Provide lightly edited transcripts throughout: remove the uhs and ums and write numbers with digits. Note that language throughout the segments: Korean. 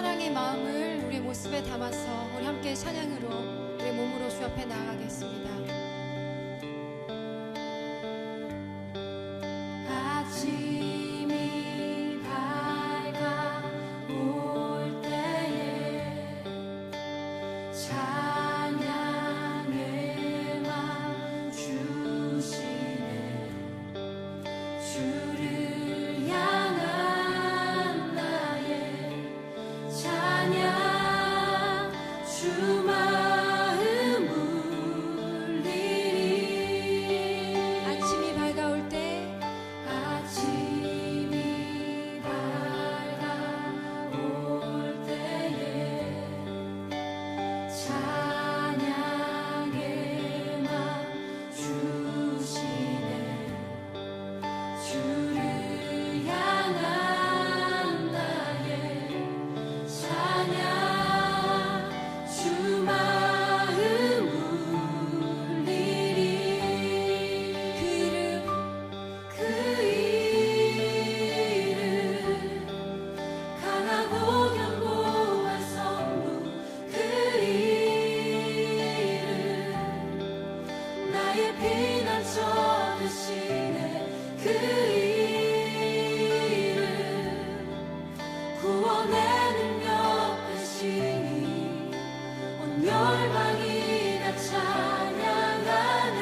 사랑의 마음을 우리의 모습에 담아서 우리 함께 찬양으로 우리의 몸으로 주 앞에 나아가겠습니다. 아침이 밝아올 때에 찬양의 맘 주시네. 주를 향한 나의 찬양 주 마음 울리리. 아침이 밝아올 때 아침이 밝아올 때에 찬양의 맘 주시네. 주를 향한 나의 찬양 주 마음 울리리. 그 이름 강하고 견고한 성부, 그 이름 나의 피난처 되시네. 그 이름 구원의 능력 되시니 온 열방이 다 찬양하네.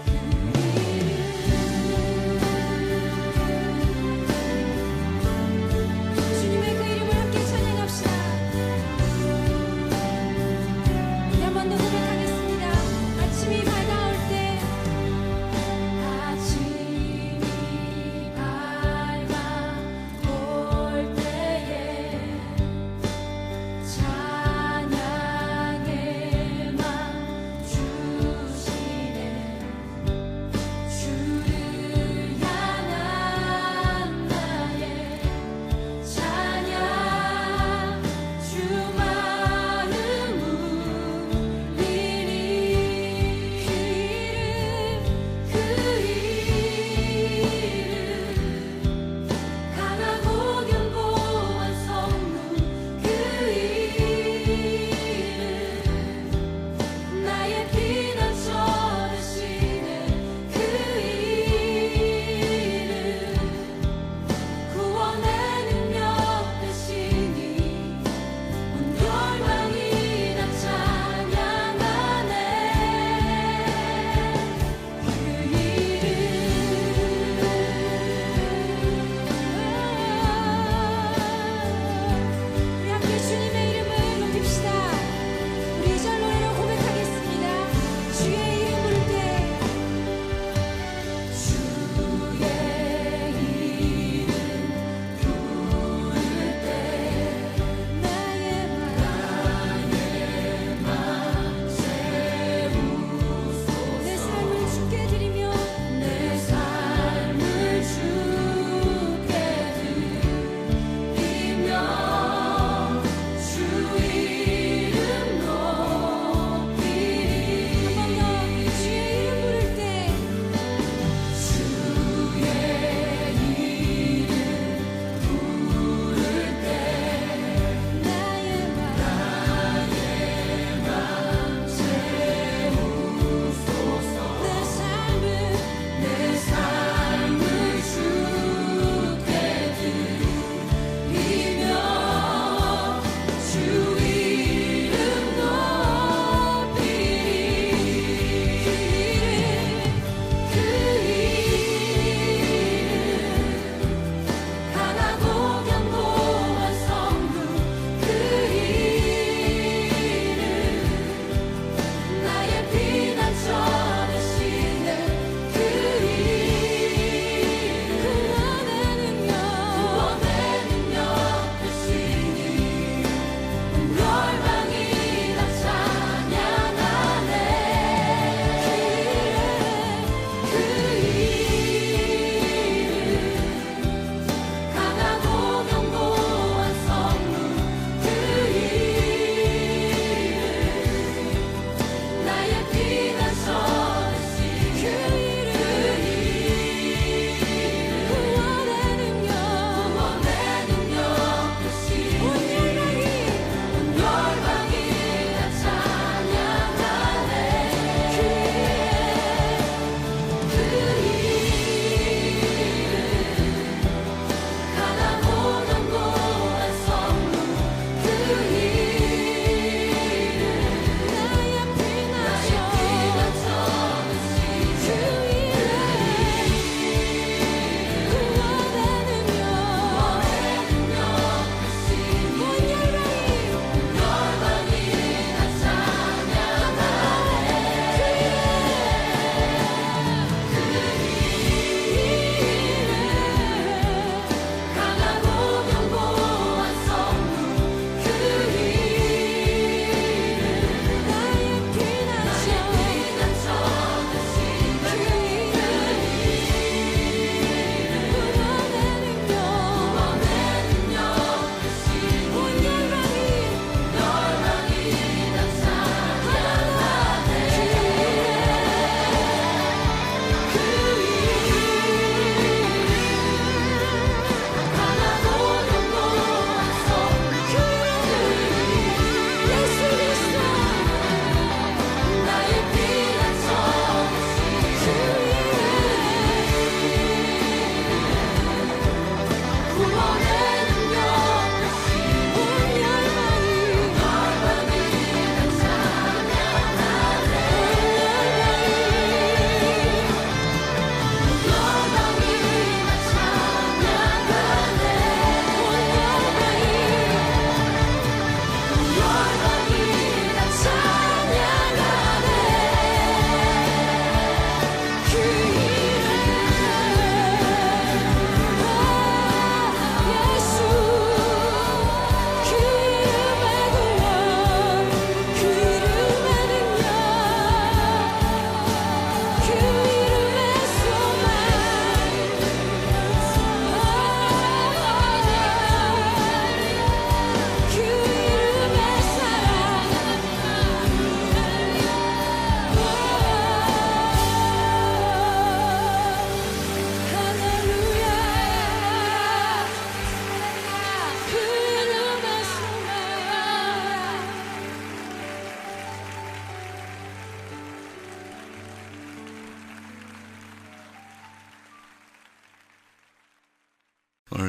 그 이름 주님의 그 이름을 함께 찬양합시다. 우리 한 번 더 고백하겠습니다. 아침이 밝아올 때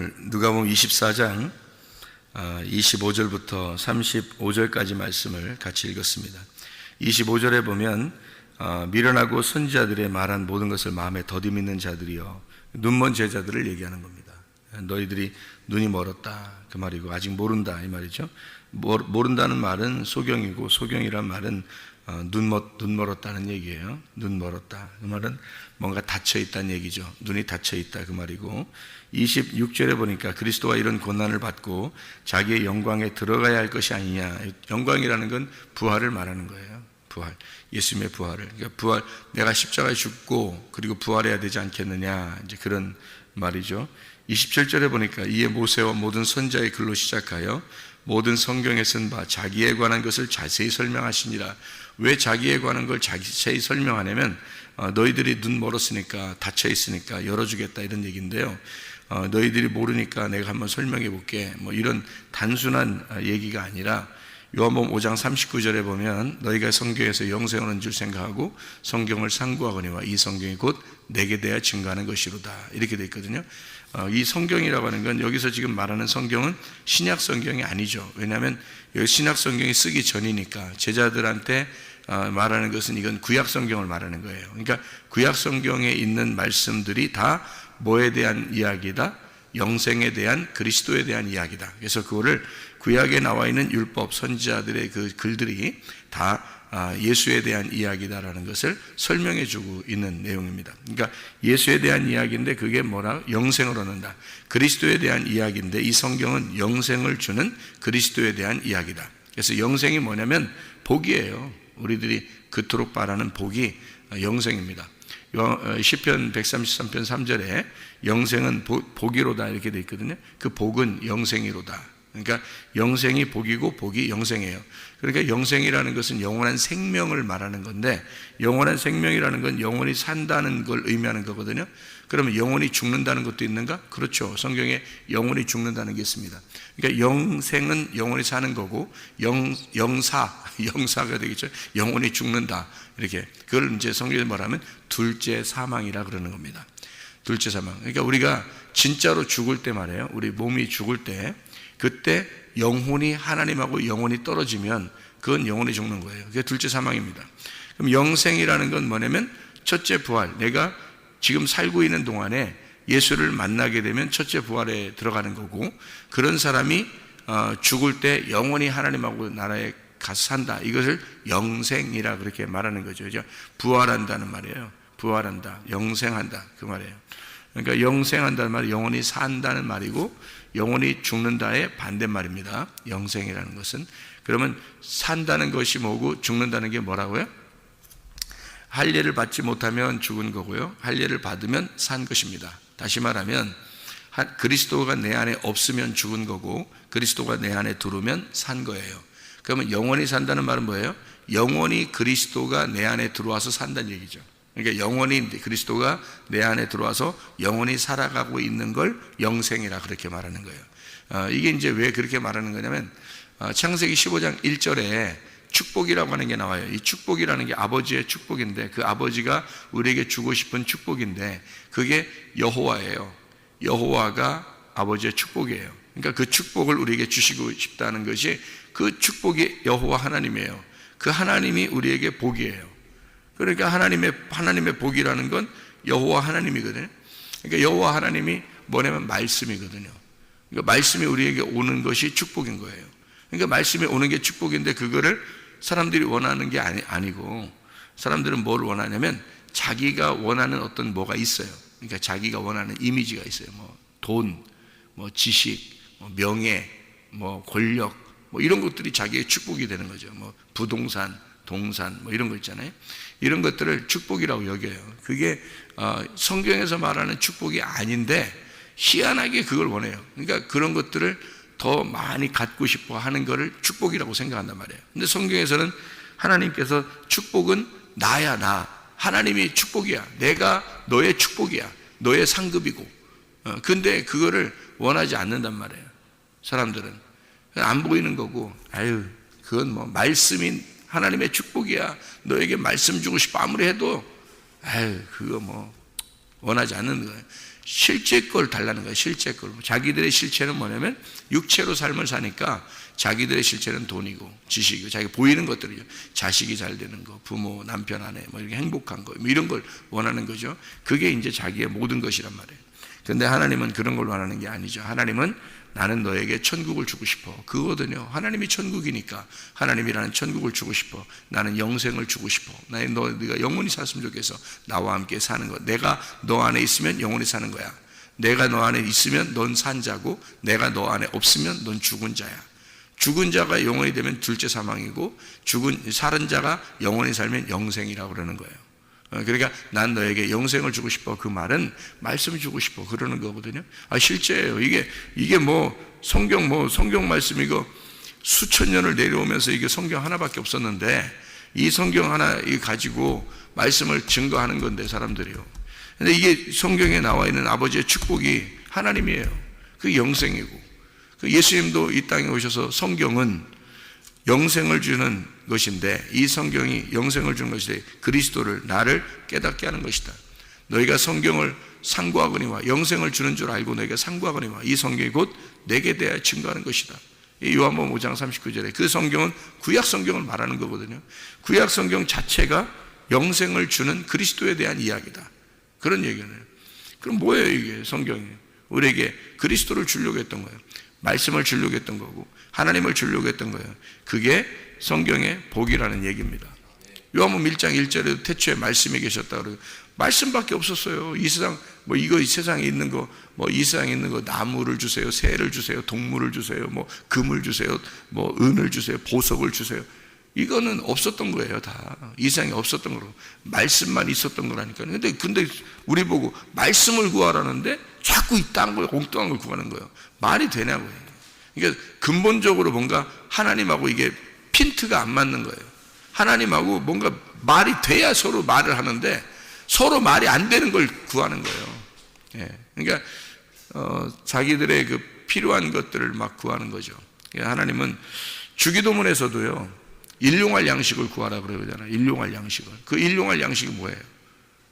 오늘 누가복음 24장 25절부터 35절까지 말씀을 같이 읽었습니다. 25절에 보면 미련하고 선지자들의 말한 모든 것을 마음에 더디 믿는 자들이여, 눈먼 제자들을 얘기하는 겁니다. 너희들이 눈이 멀었다 그 말이고 아직 모른다 이 말이죠. 모른다는 말은 소경이고, 소경이란 말은 눈 멀었다는 얘기예요. 눈 멀었다 그 말은 뭔가 닫혀 있다는 얘기죠. 눈이 닫혀 있다 그 말이고, 26절에 보니까 그리스도가 이런 고난을 받고 자기의 영광에 들어가야 할 것이 아니냐. 영광이라는 건 부활을 말하는 거예요. 부활, 예수님의 부활을. 그러니까 부활, 내가 십자가에 죽고 그리고 부활해야 되지 않겠느냐, 이제 그런 말이죠. 27절에 보니까 이에 모세와 모든 선지자의 글로 시작하여 모든 성경에 쓴 바 자기에 관한 것을 자세히 설명하시니라. 왜 자기에 관한 걸 자세히 설명하냐면 너희들이 눈 멀었으니까, 닫혀 있으니까 열어주겠다 이런 얘기인데요. 너희들이 모르니까 내가 한번 설명해 볼게, 뭐 이런 단순한 얘기가 아니라 요한복음 5장 39절에 보면 너희가 성경에서 영생을 얻은 줄 생각하고 성경을 상고하거니와 이 성경이 곧 내게 대하여 증거하는 것이로다 이렇게 되어 있거든요. 이 성경이라고 하는 건 여기서 지금 말하는 성경은 신약 성경이 아니죠. 왜냐하면 여기 신약 성경이 쓰기 전이니까 제자들한테 말하는 것은 이건 구약 성경을 말하는 거예요. 그러니까 구약 성경에 있는 말씀들이 다 뭐에 대한 이야기다? 영생에 대한, 그리스도에 대한 이야기다. 그래서 그거를 구약에 나와 있는 율법 선지자들의 그 글들이 다 예수에 대한 이야기다라는 것을 설명해 주고 있는 내용입니다. 그러니까 예수에 대한 이야기인데 그게 뭐라? 영생을 얻는다. 그리스도에 대한 이야기인데 이 성경은 영생을 주는 그리스도에 대한 이야기다. 그래서 영생이 뭐냐면 복이에요. 우리들이 그토록 바라는 복이 영생입니다. 시편 133편 3절에 영생은 복이로다 이렇게 되어 있거든요. 그 복은 영생이로다. 그러니까 영생이 복이고 복이 영생이에요. 그러니까 영생이라는 것은 영원한 생명을 말하는 건데, 영원한 생명이라는 건 영원히 산다는 걸 의미하는 거거든요. 그러면 영원히 죽는다는 것도 있는가? 그렇죠. 성경에 영원히 죽는다는 게 있습니다. 그러니까 영생은 영원히 사는 거고, 영사가 되겠죠. 영원히 죽는다 이렇게. 그걸 이제 성경에 말하면 둘째 사망이라 그러는 겁니다. 둘째 사망. 그러니까 우리가 진짜로 죽을 때 말이에요. 우리 몸이 죽을 때, 그때 영혼이 하나님하고 영혼이 떨어지면 그건 영혼이 죽는 거예요. 그게 둘째 사망입니다. 그럼 영생이라는 건 뭐냐면 첫째 부활. 내가 지금 살고 있는 동안에 예수를 만나게 되면 첫째 부활에 들어가는 거고, 그런 사람이 죽을 때 영원히 하나님하고 나라에 가서 산다. 이것을 영생이라 그렇게 말하는 거죠. 그죠? 부활한다는 말이에요. 부활한다, 영생한다 그 말이에요. 그러니까 영생한다는 말은 영원히 산다는 말이고, 영원히 죽는다의 반대말입니다. 영생이라는 것은. 그러면 산다는 것이 뭐고 죽는다는 게 뭐라고요? 할례를 받지 못하면 죽은 거고요, 할례를 받으면 산 것입니다. 다시 말하면 그리스도가 내 안에 없으면 죽은 거고, 그리스도가 내 안에 들어오면 산 거예요. 그러면 영원히 산다는 말은 뭐예요? 영원히 그리스도가 내 안에 들어와서 산다는 얘기죠. 그러니까 영원히 그리스도가 내 안에 들어와서 영원히 살아가고 있는 걸 영생이라 그렇게 말하는 거예요. 이게 이제 왜 그렇게 말하는 거냐면 창세기 15장 1절에 축복이라고 하는 게 나와요. 이 축복이라는 게 아버지의 축복인데, 그 아버지가 우리에게 주고 싶은 축복인데 그게 여호와예요. 여호와가 아버지의 축복이에요. 그러니까 그 축복을 우리에게 주시고 싶다는 것이, 그 축복이 여호와 하나님이에요. 그 하나님이 우리에게 복이에요. 그러니까 하나님의 복이라는 건 여호와 하나님이거든요. 그러니까 여호와 하나님이 뭐냐면 말씀이거든요. 그러니까 말씀이 우리에게 오는 것이 축복인 거예요. 그러니까 말씀이 오는 게 축복인데 그거를 사람들이 원하는 게 아니고, 사람들은 뭘 원하냐면 자기가 원하는 어떤 뭐가 있어요. 그러니까 자기가 원하는 이미지가 있어요. 뭐 돈, 뭐 지식, 뭐 명예, 뭐 권력, 뭐 이런 것들이 자기의 축복이 되는 거죠. 뭐 부동산, 동산, 뭐 이런 거 있잖아요. 이런 것들을 축복이라고 여겨요. 그게 성경에서 말하는 축복이 아닌데 희한하게 그걸 원해요. 그러니까 그런 것들을 더 많이 갖고 싶어 하는 것을 축복이라고 생각한단 말이에요. 근데 성경에서는 하나님께서 축복은 나야, 나. 하나님이 축복이야. 내가 너의 축복이야. 너의 상급이고. 근데 그거를 원하지 않는단 말이에요. 사람들은. 안 보이는 거고, 아유, 그건 뭐 말씀인 하나님의 축복이야. 너에게 말씀 주고 싶어 아무리 해도 아유, 그거 뭐 원하지 않는 거예요. 실제 걸 달라는 거예요. 실제 걸. 자기들의 실체는 뭐냐면 육체로 삶을 사니까 자기들의 실체는 돈이고 지식이고 자기 보이는 것들이죠. 자식이 잘 되는 거, 부모, 남편, 아내 뭐 이렇게 행복한 거, 뭐 이런 걸 원하는 거죠. 그게 이제 자기의 모든 것이란 말이에요. 그런데 하나님은 그런 걸 원하는 게 아니죠. 하나님은 나는 너에게 천국을 주고 싶어. 그거거든요. 하나님이 천국이니까 하나님이라는 천국을 주고 싶어. 나는 영생을 주고 싶어. 네가 영원히 살았으면 좋겠어. 나와 함께 사는 거. 내가 너 안에 있으면 영원히 사는 거야. 내가 너 안에 있으면 넌 산 자고 내가 너 안에 없으면 넌 죽은 자야. 죽은 자가 영원히 되면 둘째 사망이고 살은 자가 영원히 살면 영생이라고 그러는 거예요. 그러니까 난 너에게 영생을 주고 싶어. 그 말은 말씀을 주고 싶어. 그러는 거거든요. 실제예요. 이게 성경 말씀 이거 수천 년을 내려오면서 이게 성경 하나밖에 없었는데 이 성경 하나 가지고 말씀을 증거하는 건데 사람들이요. 근데 이게 성경에 나와 있는 아버지의 축복이 하나님이에요. 그 영생이고 예수님도 이 땅에 오셔서 성경은 영생을 주는 것인데 이 성경이 영생을 주는 것인데 그리스도를 나를 깨닫게 하는 것이다. 너희가 성경을 상고하거니와 영생을 주는 줄 알고 너희가 상고하거니와 이 성경이 곧 내게 대하여 증거하는 것이다. 이 요한복음 5장 39절에 그 성경은 구약 성경을 말하는 거거든요. 구약 성경 자체가 영생을 주는 그리스도에 대한 이야기다. 그런 얘기는. 그럼 뭐예요 이게 성경이? 우리에게 그리스도를 주려고 했던 거예요. 말씀을 주려고 했던 거고 하나님을 주려고 했던 거예요. 그게 성경의 복이라는 얘기입니다. 요한복음 1장 1절에도 태초에 말씀이 계셨다 그래요. 말씀밖에 없었어요. 이 세상 이 세상에 있는 거 이 세상에 있는 거 나무를 주세요, 새를 주세요, 동물을 주세요, 금을 주세요, 은을 주세요, 보석을 주세요. 이거는 없었던 거예요. 다 이 세상에 없었던 거로 말씀만 있었던 거라니까요. 근데 우리 보고 말씀을 구하라는데 자꾸 이 딴 걸 엉뚱한 걸 구하는 거예요. 말이 되냐고요. 그러니까 근본적으로 뭔가 하나님하고 이게 핀트가 안 맞는 거예요. 하나님하고 뭔가 말이 돼야 서로 말을 하는데 서로 말이 안 되는 걸 구하는 거예요. 그러니까 자기들의 그 필요한 것들을 막 구하는 거죠. 하나님은 주기도문에서도요 일용할 양식을 구하라 그러잖아요. 일용할 양식을. 그 일용할 양식이 뭐예요?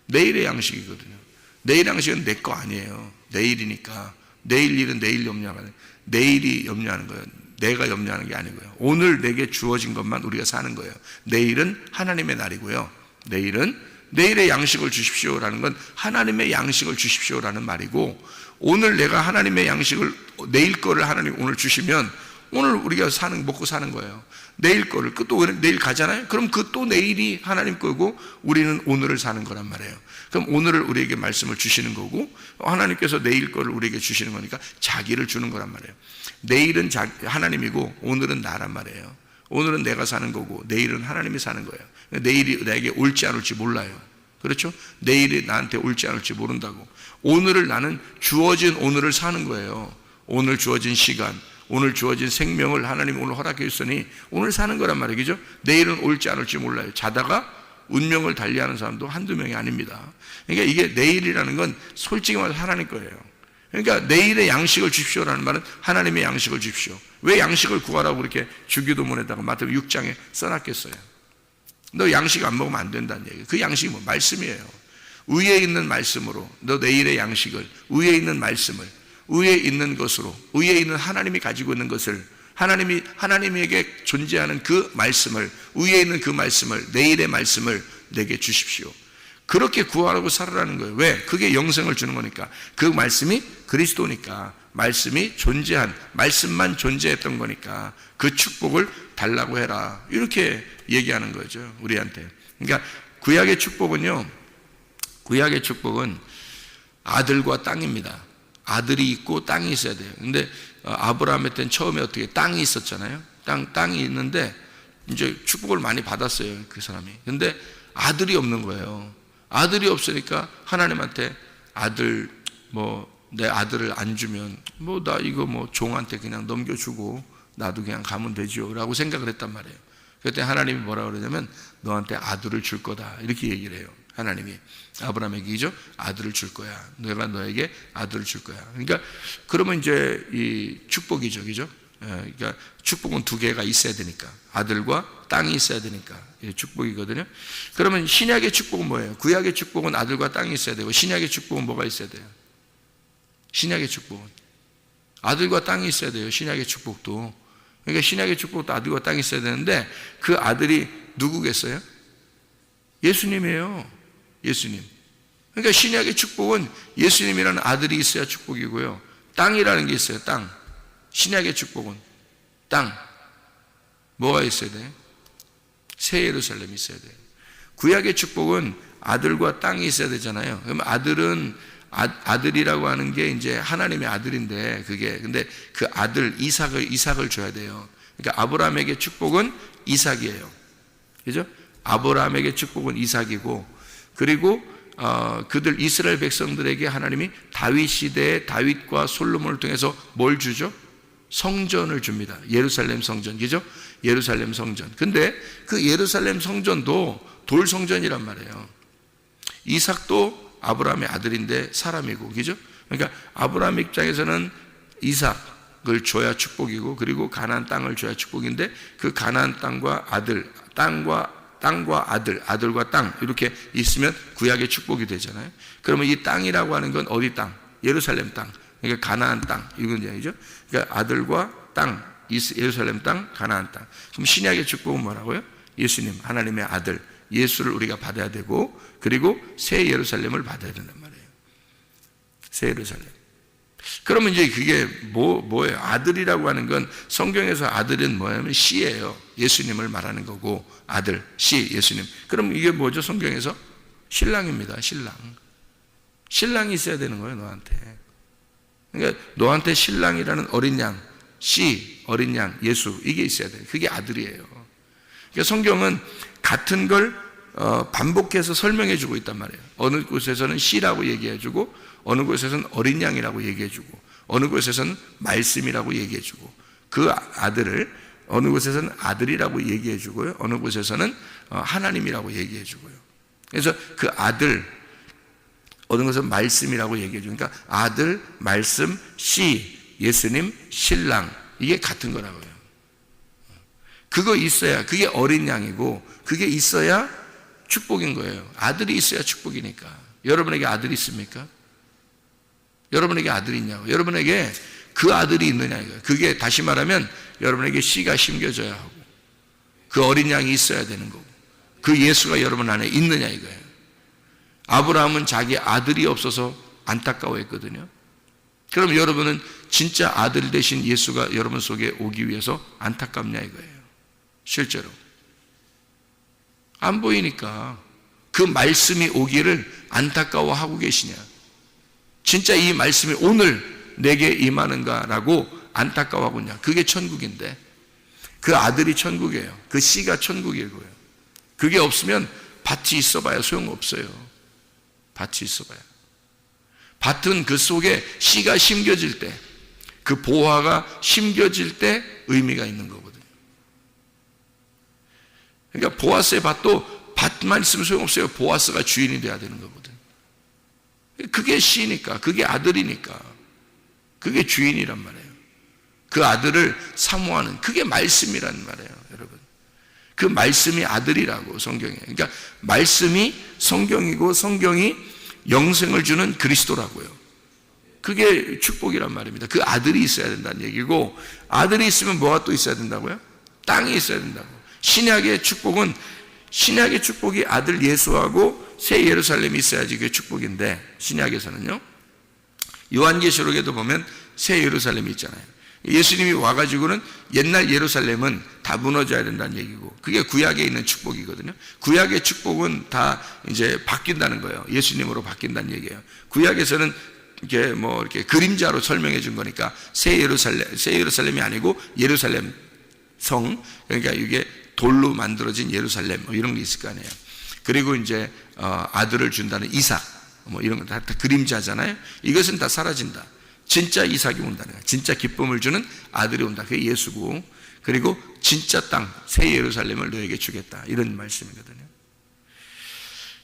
내일의 양식이거든요. 내일 양식은 내 거 아니에요. 내일이니까. 내일 일은 내일 염려하는, 내일이 염려하는 거예요. 내가 염려하는 게 아니고요. 오늘 내게 주어진 것만 우리가 사는 거예요. 내일은 하나님의 날이고요. 내일은 내일의 양식을 주십시오라는 건 하나님의 양식을 주십시오라는 말이고, 오늘 내가 하나님의 양식을, 내일 거를 하나님 오늘 주시면 오늘 우리가 먹고 사는 거예요. 내일 거를, 또 내일 가잖아요? 그럼 그 또 내일이 하나님 거고 우리는 오늘을 사는 거란 말이에요. 그럼 오늘을 우리에게 말씀을 주시는 거고 하나님께서 내일 거를 우리에게 주시는 거니까 자기를 주는 거란 말이에요. 내일은 하나님이고 오늘은 나란 말이에요. 오늘은 내가 사는 거고 내일은 하나님이 사는 거예요. 내일이 나에게 올지 안 올지 몰라요. 그렇죠? 내일이 나한테 올지 안 올지 모른다고. 오늘을 나는 주어진 오늘을 사는 거예요. 오늘 주어진 시간, 오늘 주어진 생명을 하나님 오늘 허락해 줬으니 오늘 사는 거란 말이죠. 내일은 올지 안 올지 몰라요. 자다가 운명을 달리하는 사람도 한두 명이 아닙니다. 그러니까 이게 내일이라는 건 솔직히 말해서 하나님 거예요. 그러니까 내일의 양식을 주십시오라는 말은 하나님의 양식을 주십시오. 왜 양식을 구하라고 그렇게 주기도문에다가 마태복음 6장에 써놨겠어요? 너 양식 안 먹으면 안 된다는 얘기예요. 그 양식이 뭐? 말씀이에요. 위에 있는 말씀으로 너 내일의 양식을, 위에 있는 말씀을, 위에 있는 것으로, 위에 있는 하나님이 가지고 있는 것을, 하나님에게 존재하는 그 말씀을, 위에 있는 그 말씀을, 내일의 말씀을 내게 주십시오. 그렇게 구하라고 살아라는 거예요. 왜? 그게 영생을 주는 거니까. 그 말씀이 그리스도니까. 말씀이 말씀만 존재했던 거니까 그 축복을 달라고 해라. 이렇게 얘기하는 거죠, 우리한테. 그러니까 구약의 축복은 아들과 땅입니다. 아들이 있고 땅이 있어야 돼요. 근데 아브라함의 때는 처음에 어떻게 땅이 있었잖아요. 땅이 있는데 이제 축복을 많이 받았어요, 그 사람이. 근데 아들이 없는 거예요. 아들이 없으니까 하나님한테 내 아들을 안 주면 나 이거 종한테 그냥 넘겨주고 나도 그냥 가면 되지요 라고 생각을 했단 말이에요. 그때 하나님이 뭐라 그러냐면 너한테 아들을 줄 거다 이렇게 얘기를 해요. 하나님이 아브라함에게 아들을 줄 거야. 내가 너에게 아들을 줄 거야. 그러니까 그러면 이제 이 축복이죠, 그죠? 그러니까 축복은 두 개가 있어야 되니까, 아들과 땅이 있어야 되니까 축복이거든요. 그러면 신약의 축복은 뭐예요? 구약의 축복은 아들과 땅이 있어야 되고 신약의 축복은 뭐가 있어야 돼요? 신약의 축복은 아들과 땅이 있어야 돼요. 신약의 축복도. 그러니까 신약의 축복도 아들과 땅이 있어야 되는데 그 아들이 누구겠어요? 예수님이에요. 예수님. 그러니까 신약의 축복은 예수님이라는 아들이 있어야 축복이고요. 땅이라는 게 있어요. 땅. 신약의 축복은 땅. 뭐가 있어야 돼요? 새 예루살렘이 있어야 돼요. 구약의 축복은 아들과 땅이 있어야 되잖아요. 그럼 아들이라고 하는 게 이제 하나님의 아들인데 근데 그 아들 이삭을 줘야 돼요. 그러니까 아브라함에게 축복은 이삭이에요. 그죠? 아브라함에게 축복은 이삭이고, 그리고 그들 이스라엘 백성들에게 하나님이 다윗 시대에 다윗과 솔로몬을 통해서 뭘 주죠? 성전을 줍니다. 예루살렘 성전, 그죠? 예루살렘 성전. 근데 그 예루살렘 성전도 돌 성전이란 말이에요. 이삭도 아브라함의 아들인데 사람이고, 그죠? 그러니까 아브라함 입장에서는 이삭을 줘야 축복이고, 그리고 가나안 땅을 줘야 축복인데, 그 가나안 땅과 아들, 땅과 아들과 땅 이렇게 있으면 구약의 축복이 되잖아요. 그러면 이 땅이라고 하는 건 어디 땅? 예루살렘 땅. 그러니까 가나안 땅 이건 얘기죠. 그러니까 아들과 땅, 예루살렘 땅, 가나안 땅. 그럼 신약의 축복은 뭐라고요? 예수님, 하나님의 아들 예수를 우리가 받아야 되고, 그리고 새 예루살렘을 받아야 된단 말이에요. 새 예루살렘. 그러면 이제 그게 뭐예요? 아들이라고 하는 건 성경에서 아들은 뭐냐면 씨예요. 예수님을 말하는 거고, 아들, 씨, 예수님. 그럼 이게 뭐죠? 성경에서 신랑입니다. 신랑이 있어야 되는 거예요, 너한테. 그러니까 너한테 신랑이라는 어린 양, 씨, 어린 양, 예수, 이게 있어야 돼요. 그게 아들이에요. 그러니까 성경은 같은 걸 반복해서 설명해 주고 있단 말이에요. 어느 곳에서는 씨라고 얘기해 주고, 어느 곳에서는 어린 양이라고 얘기해 주고, 어느 곳에서는 말씀이라고 얘기해 주고, 그 아들을 어느 곳에서는 아들이라고 얘기해 주고요, 어느 곳에서는 하나님이라고 얘기해 주고요. 그래서 그 아들, 어느 곳은 말씀이라고 얘기해 주고, 그러니까 아들, 말씀, 씨, 예수님, 신랑, 이게 같은 거라고요. 그거 있어야, 그게 어린 양이고, 그게 있어야 축복인 거예요. 아들이 있어야 축복이니까. 여러분에게 아들이 있습니까? 여러분에게 아들이 있냐고. 여러분에게 그 아들이 있느냐 이거예요. 그게 다시 말하면 여러분에게 씨가 심겨져야 하고, 그 어린 양이 있어야 되는 거고, 그 예수가 여러분 안에 있느냐 이거예요. 아브라함은 자기 아들이 없어서 안타까워했거든요. 그럼 여러분은 진짜 아들 되신 예수가 여러분 속에 오기 위해서 안타깝냐 이거예요. 실제로 안 보이니까 그 말씀이 오기를 안타까워하고 계시냐, 진짜 이 말씀이 오늘 내게 임하는가라고 안타까워하고 있냐. 그게 천국인데, 그 아들이 천국이에요. 그 씨가 천국이고요. 그게 없으면 밭이 있어봐야 소용없어요. 밭이 있어봐야. 밭은 그 속에 씨가 심겨질 때, 그 보화가 심겨질 때 의미가 있는 거거든요. 그러니까 보아스의 밭도 밭만 있으면 소용없어요. 보아스가 주인이 돼야 되는 거거든요. 그게 씨니까, 그게 아들이니까, 그게 주인이란 말이에요. 그 아들을 사모하는, 그게 말씀이란 말이에요, 여러분. 그 말씀이 아들이라고, 성경에. 그러니까 말씀이 성경이고, 성경이 영생을 주는 그리스도라고요. 그게 축복이란 말입니다. 그 아들이 있어야 된다는 얘기고, 아들이 있으면 뭐가 또 있어야 된다고요? 땅이 있어야 된다고. 신약의 축복이 아들 예수하고 새 예루살렘이 있어야지 그게 축복인데, 신약에서는요, 요한계시록에도 보면 새 예루살렘이 있잖아요. 예수님이 와가지고는 옛날 예루살렘은 다 무너져야 된다는 얘기고, 그게 구약에 있는 축복이거든요. 구약의 축복은 다 이제 바뀐다는 거예요. 예수님으로 바뀐다는 얘기예요. 구약에서는 이렇게 그림자로 설명해 준 거니까 새 예루살렘이 아니고 예루살렘 성, 그러니까 이게 돌로 만들어진 예루살렘, 이런 게 있을 거 아니에요. 그리고 이제 아들을 준다는 이삭, 이런 거 다 그림자잖아요. 이것은 다 사라진다. 진짜 이삭이 온다는 거예요. 진짜 기쁨을 주는 아들이 온다. 그게 예수고, 그리고 진짜 땅, 새 예루살렘을 너에게 주겠다, 이런 말씀이거든요.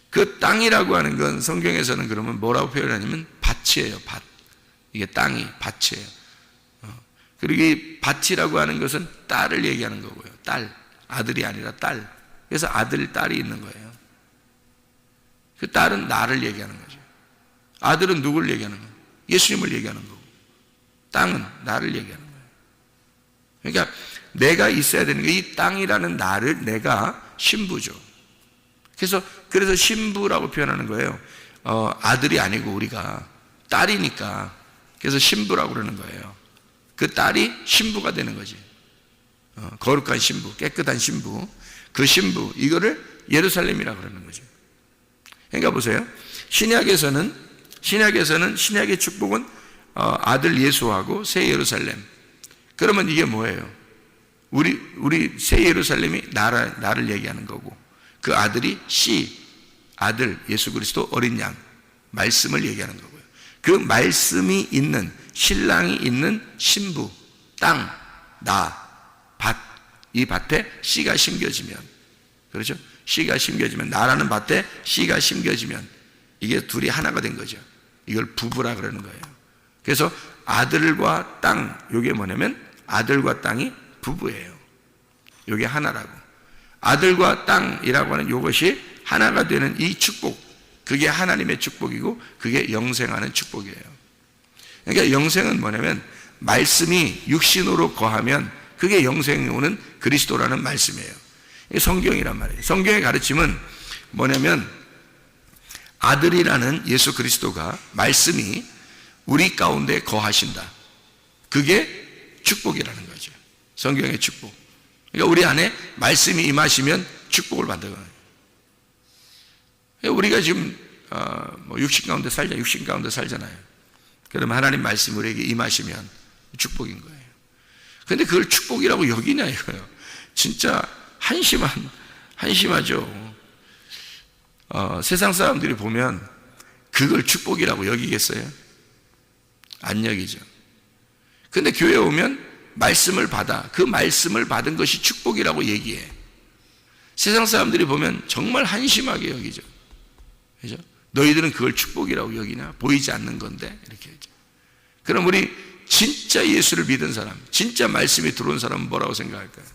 그 땅이라고 하는 건 성경에서는 그러면 뭐라고 표현하냐면 밭이에요. 밭. 이게 땅이 밭이에요. 그리고 이 밭이라고 하는 것은 딸을 얘기하는 거고요. 딸, 아들이 아니라 딸. 그래서 아들, 딸이 있는 거예요. 그 딸은 나를 얘기하는 거죠. 아들은 누굴 얘기하는 거예요? 예수님을 얘기하는 거고, 땅은 나를 얘기하는 거예요. 그러니까 내가 있어야 되는 게, 이 땅이라는 나를 내가 신부죠. 그래서 신부라고 표현하는 거예요. 아들이 아니고 우리가 딸이니까, 그래서 신부라고 그러는 거예요. 그 딸이 신부가 되는 거지. 거룩한 신부, 깨끗한 신부, 그 신부, 이거를 예루살렘이라고 그러는 거죠. 그러니까 보세요. 신약에서는 신약의 축복은 아들 예수하고 새 예루살렘. 그러면 이게 뭐예요? 우리 새 예루살렘이 나를 얘기하는 거고, 그 아들이 아들 예수 그리스도 어린 양, 말씀을 얘기하는 거고요. 그 말씀이 있는, 신랑이 있는 신부, 땅, 밭, 이 밭에 씨가 심겨지면, 그렇죠? 씨가 심겨지면, 나라는 밭에 씨가 심겨지면 이게 둘이 하나가 된 거죠. 이걸 부부라 그러는 거예요. 그래서 아들과 땅, 이게 뭐냐면 아들과 땅이 부부예요. 이게 하나라고. 아들과 땅이라고 하는 이것이 하나가 되는 이 축복, 그게 하나님의 축복이고, 그게 영생하는 축복이에요. 그러니까 영생은 뭐냐면 말씀이 육신으로 거하면 그게 영생이 오는 그리스도라는 말씀이에요. 이게 성경이란 말이에요. 성경의 가르침은 뭐냐면 아들이라는 예수 그리스도가, 말씀이 우리 가운데 거하신다. 그게 축복이라는 거죠. 성경의 축복. 그러니까 우리 안에 말씀이 임하시면 축복을 받는 거예요. 우리가 지금 육신 가운데 살잖아요. 그러면 하나님 말씀이 우리에게 임하시면 축복인 거예요. 그런데 그걸 축복이라고 여기냐 이거예요. 진짜 한심하죠. 세상 사람들이 보면 그걸 축복이라고 여기겠어요? 안 여기죠. 근데 교회에 오면 말씀을 받아, 그 말씀을 받은 것이 축복이라고 얘기해. 세상 사람들이 보면 정말 한심하게 여기죠. 그죠? 너희들은 그걸 축복이라고 여기냐? 보이지 않는 건데, 이렇게 하죠. 그럼 우리 진짜 예수를 믿은 사람, 진짜 말씀이 들어온 사람은 뭐라고 생각할까요?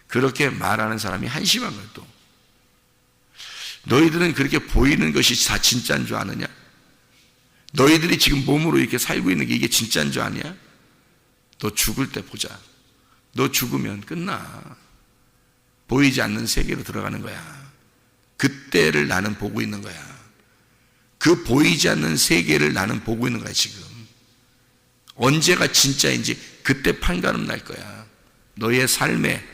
그렇게 말하는 사람이 한심한 거예요. 또 너희들은 그렇게 보이는 것이 다 진짜인 줄 아느냐? 너희들이 지금 몸으로 이렇게 살고 있는 게 이게 진짜인 줄 아냐? 너 죽을 때 보자. 너 죽으면 끝나. 보이지 않는 세계로 들어가는 거야. 그때를 나는 보고 있는 거야. 그 보이지 않는 세계를 나는 보고 있는 거야. 지금 언제가 진짜인지 그때 판가름 날 거야. 너의 삶에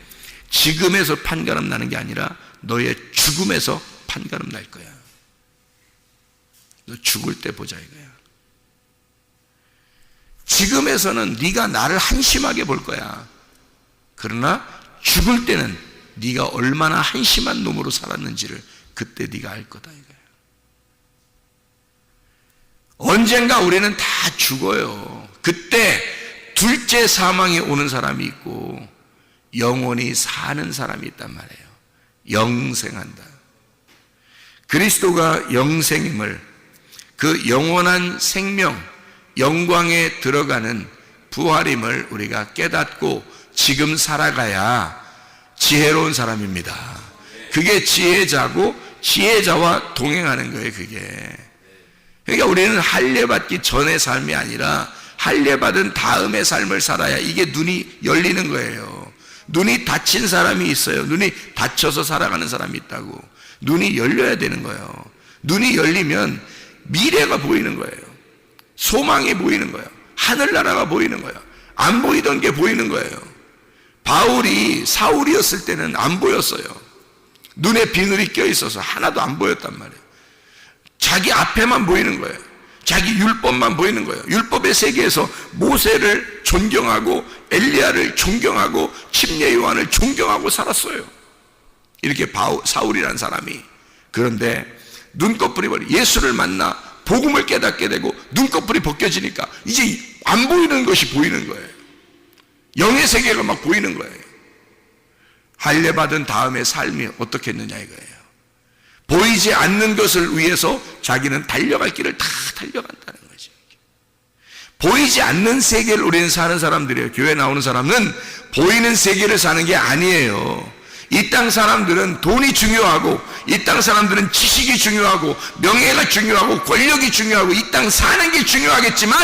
지금에서 판가름 나는 게 아니라 너의 죽음에서 판가름 날 거야. 너 죽을 때 보자 이거야. 지금에서는 네가 나를 한심하게 볼 거야. 그러나 죽을 때는 네가 얼마나 한심한 놈으로 살았는지를 그때 네가 알 거다 이거야. 언젠가 우리는 다 죽어요. 그때 둘째 사망이 오는 사람이 있고 영원히 사는 사람이 있단 말이에요. 영생한다. 그리스도가 영생임을, 그 영원한 생명, 영광에 들어가는 부활임을 우리가 깨닫고 지금 살아가야 지혜로운 사람입니다. 그게 지혜자고 지혜자와 동행하는 거예요. 그게. 그러니까 우리는 할례받기 전의 삶이 아니라 할례받은 다음의 삶을 살아야 이게 눈이 열리는 거예요. 눈이 닫힌 사람이 있어요. 눈이 닫혀서 살아가는 사람이 있다고. 눈이 열려야 되는 거예요. 눈이 열리면 미래가 보이는 거예요. 소망이 보이는 거예요. 하늘나라가 보이는 거예요. 안 보이던 게 보이는 거예요. 바울이 사울이었을 때는 안 보였어요. 눈에 비늘이 껴있어서 하나도 안 보였단 말이에요. 자기 앞에만 보이는 거예요. 자기 율법만 보이는 거예요. 율법의 세계에서 모세를 존경하고 엘리야를 존경하고 침례 요한을 존경하고 살았어요. 이렇게 사울이라는 사람이. 그런데 눈꺼풀이 버리 예수를 만나 복음을 깨닫게 되고 눈꺼풀이 벗겨지니까 이제 안 보이는 것이 보이는 거예요. 영의 세계가 막 보이는 거예요. 할례받은 다음의 삶이 어떻게 했느냐 이거예요. 보이지 않는 것을 위해서 자기는 달려갈 길을 다 달려간다는 거죠. 보이지 않는 세계를 우리는 사는 사람들이에요. 교회 나오는 사람은 보이는 세계를 사는 게 아니에요. 이 땅 사람들은 돈이 중요하고, 이 땅 사람들은 지식이 중요하고, 명예가 중요하고, 권력이 중요하고, 이 땅 사는 게 중요하겠지만,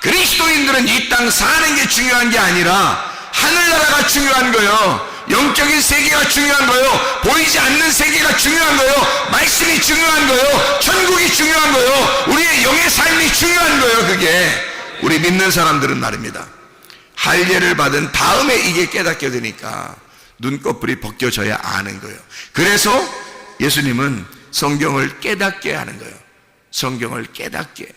그리스도인들은 이 땅 사는 게 중요한 게 아니라 하늘나라가 중요한 거요, 영적인 세계가 중요한 거요, 보이지 않는 세계가 중요한 거요, 말씀이 중요한 거요, 천국이 중요한 거요, 우리의 영의 삶이 중요한 거요. 그게 우리 믿는 사람들은 말입니다. 할례를 받은 다음에 이게 깨닫게 되니까 눈꺼풀이 벗겨져야 아는 거예요. 그래서 예수님은 성경을 깨닫게 하는 거예요. 성경을 깨닫게.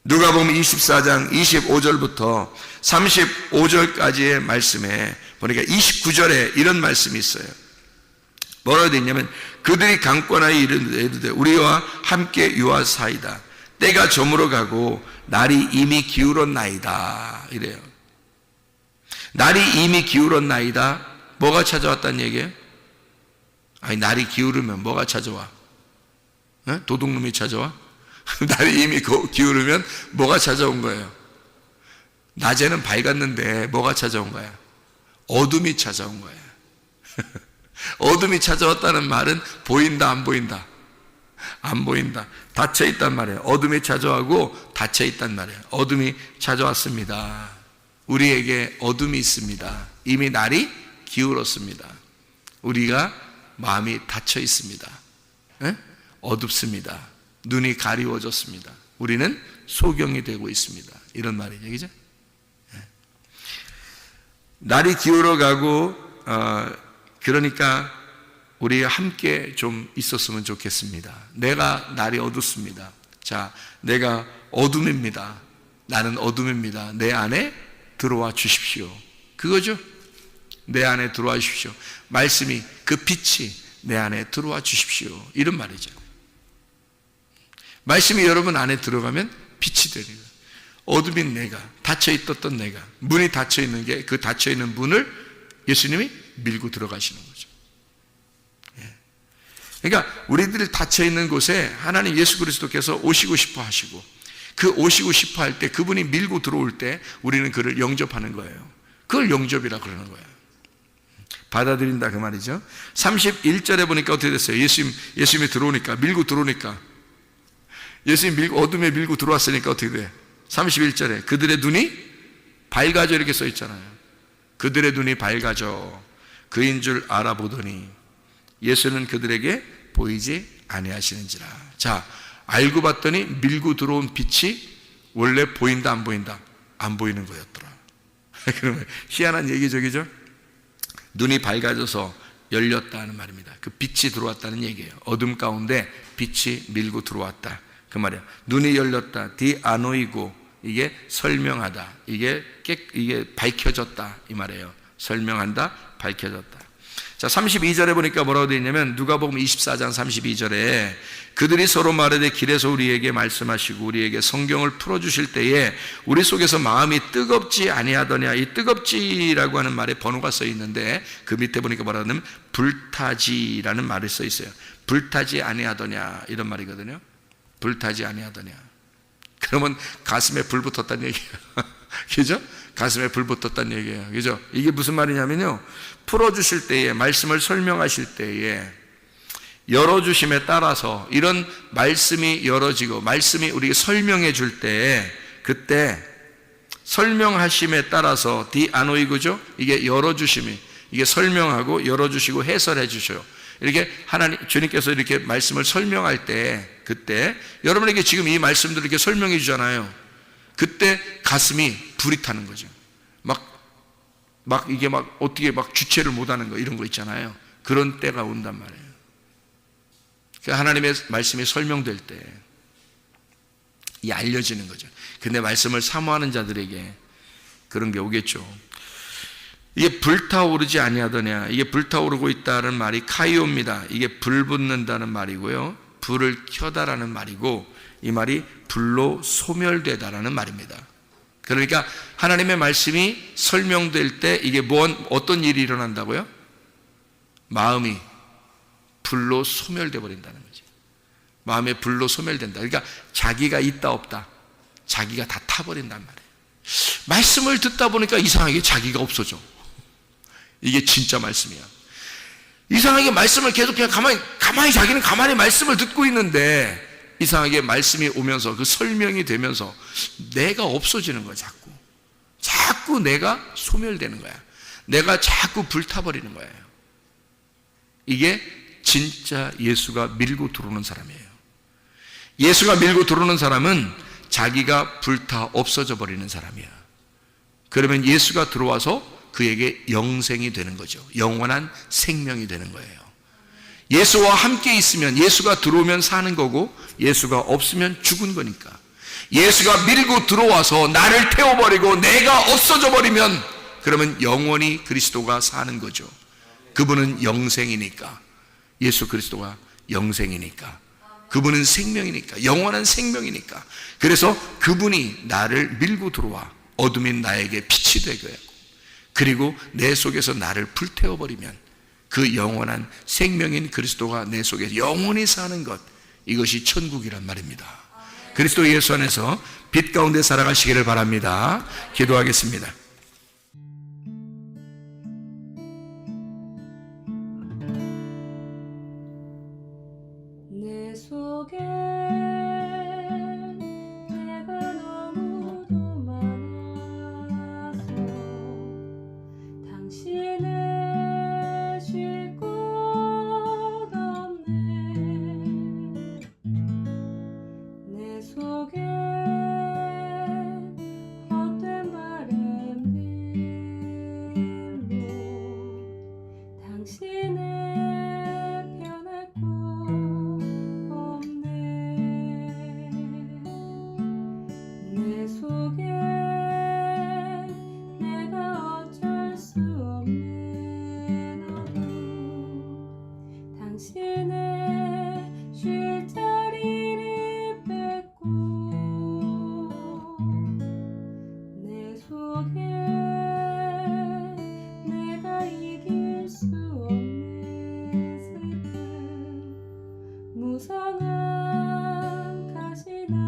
누가복음 24장 25절부터 35절까지의 말씀에 보니까 29절에 이런 말씀이 있어요. 뭐라고 되어 있냐면, 그들이 강권하여 이르되 우리와 함께 유하사이다. 때가 저물어 가고 날이 이미 기울었나이다. 이래요. 날이 이미 기울었나이다. 뭐가 찾아왔다는 얘기예요? 아니, 날이 기울으면 뭐가 찾아와? 도둑놈이 찾아와? 날이 이미 기울으면 뭐가 찾아온 거예요? 낮에는 밝았는데 뭐가 찾아온 거야? 어둠이 찾아온 거야. 어둠이 찾아왔다는 말은 보인다, 안 보인다? 안 보인다. 닫혀 있단 말이에요. 어둠이 찾아오고 닫혀 있단 말이에요. 어둠이 찾아왔습니다. 우리에게 어둠이 있습니다. 이미 날이 기울었습니다. 우리가 마음이 닫혀 있습니다. 어둡습니다. 눈이 가리워졌습니다. 우리는 소경이 되고 있습니다. 이런 말이죠, 그죠? 날이 기울어가고, 그러니까 우리 함께 좀 있었으면 좋겠습니다. 내가 날이 어둡습니다. 자, 내가 어둠입니다. 나는 어둠입니다. 내 안에 들어와 주십시오. 그거죠? 내 안에 들어와 주십시오. 말씀이, 그 빛이 내 안에 들어와 주십시오. 이런 말이죠. 말씀이 여러분 안에 들어가면 빛이 되는 거예요. 어둠인 내가, 닫혀있었던 내가, 문이 닫혀있는 게, 그 닫혀있는 문을 예수님이 밀고 들어가시는 거죠. 그러니까 우리들이 닫혀있는 곳에 하나님 예수 그리스도께서 오시고 싶어 하시고, 그 오시고 싶어 할 때, 그분이 밀고 들어올 때 우리는 그를 영접하는 거예요. 그걸 영접이라 그러는 거예요. 받아들인다, 그 말이죠. 31절에 보니까 어떻게 됐어요? 예수님이 들어오니까, 밀고 들어오니까, 예수님이 어둠에 밀고 들어왔으니까 어떻게 돼? 31절에 그들의 눈이 밝아져, 이렇게 써 있잖아요. 그들의 눈이 밝아져 그인 줄 알아보더니 예수는 그들에게 보이지 아니하시는지라. 자, 알고 봤더니 밀고 들어온 빛이 원래 보인다, 안 보인다? 안 보이는 거였더라. 그러면 희한한 얘기죠, 그죠? 눈이 밝아져서 열렸다는 말입니다. 그 빛이 들어왔다는 얘기예요. 어둠 가운데 빛이 밀고 들어왔다, 그 말이야. 눈이 열렸다, 디아노이고, 이게 설명하다, 이게 밝혀졌다, 이 말이에요. 설명한다, 밝혀졌다. 자, 32절에 보니까 뭐라고 되어 있냐면, 누가복음 24장 32절에 그들이 서로 말하되 길에서 우리에게 말씀하시고 우리에게 성경을 풀어주실 때에 우리 속에서 마음이 뜨겁지 아니하더냐. 이 뜨겁지라고 하는 말에 번호가 써 있는데, 그 밑에 보니까 뭐라고 하냐면 불타지라는 말이 써 있어요. 불타지 아니하더냐, 이런 말이거든요. 불타지 아니하더냐. 그러면 가슴에 불 붙었다는 얘기예요. 그죠? 가슴에 불 붙었다는 얘기예요. 그죠? 이게 무슨 말이냐면요, 풀어주실 때에, 말씀을 설명하실 때에 열어주심에 따라서, 이런 말씀이 열어지고 말씀이 우리에게 설명해 줄 때에, 그때 설명하심에 따라서 디아노이고죠? 이게 열어주심이, 이게 설명하고 열어주시고 해설해 주셔요. 이렇게 하나님, 주님께서 이렇게 말씀을 설명할 때, 그때 여러분에게 지금 이 말씀들을 이렇게 설명해 주잖아요. 그때 가슴이 불이 타는 거죠. 막 이게 막 어떻게 막 주체를 못하는 거, 이런 거 있잖아요. 그런 때가 온단 말이에요. 그러니까 하나님의 말씀이 설명될 때 이 알려지는 거죠. 근데 말씀을 사모하는 자들에게 그런 게 오겠죠. 이게 불타오르지 아니하더냐. 이게 불타오르고 있다는 말이 카이오입니다. 이게 불 붙는다는 말이고요, 불을 켜다라는 말이고, 이 말이 불로 소멸되다라는 말입니다. 그러니까 하나님의 말씀이 설명될 때 이게 어떤 일이 일어난다고요? 마음이 불로 소멸돼 버린다는 거죠. 마음의 불로 소멸된다. 그러니까 자기가 있다 없다, 자기가 다 타버린단 말이에요. 말씀을 듣다 보니까 이상하게 자기가 없어져. 이게 진짜 말씀이야. 이상하게 말씀을 계속 그냥 가만히 자기는 가만히 말씀을 듣고 있는데 이상하게 말씀이 오면서 그 설명이 되면서 내가 없어지는 거야. 자꾸 내가 소멸되는 거야. 내가 자꾸 불타버리는 거예요. 이게 진짜 예수가 밀고 들어오는 사람이에요. 예수가 밀고 들어오는 사람은 자기가 불타 없어져 버리는 사람이야. 그러면 예수가 들어와서 그에게 영생이 되는 거죠. 영원한 생명이 되는 거예요. 예수와 함께 있으면, 예수가 들어오면 사는 거고 예수가 없으면 죽은 거니까. 예수가 밀고 들어와서 나를 태워버리고 내가 없어져 버리면 그러면 영원히 그리스도가 사는 거죠. 그분은 영생이니까. 예수 그리스도가 영생이니까. 그분은 생명이니까. 영원한 생명이니까. 그래서 그분이 나를 밀고 들어와 어둠인 나에게 빛이 되게 하고, 그리고 내 속에서 나를 불태워버리면 그 영원한 생명인 그리스도가 내 속에 영원히 사는 것, 이것이 천국이란 말입니다. 그리스도 예수 안에서 빛 가운데 살아가시기를 바랍니다. 기도하겠습니다. 내 속에 내가 너무도 많아서 당신을 쉴 곳 없네. 내 속에 헛된 바램들로 당신을 변할 곳 없네. 내 속에 내가 어쩔 수 없는 어둠, 당신의 쉴 자리를 뺏고 내 속에 내가 이길 수 없는 슬픔, 무성한 가시나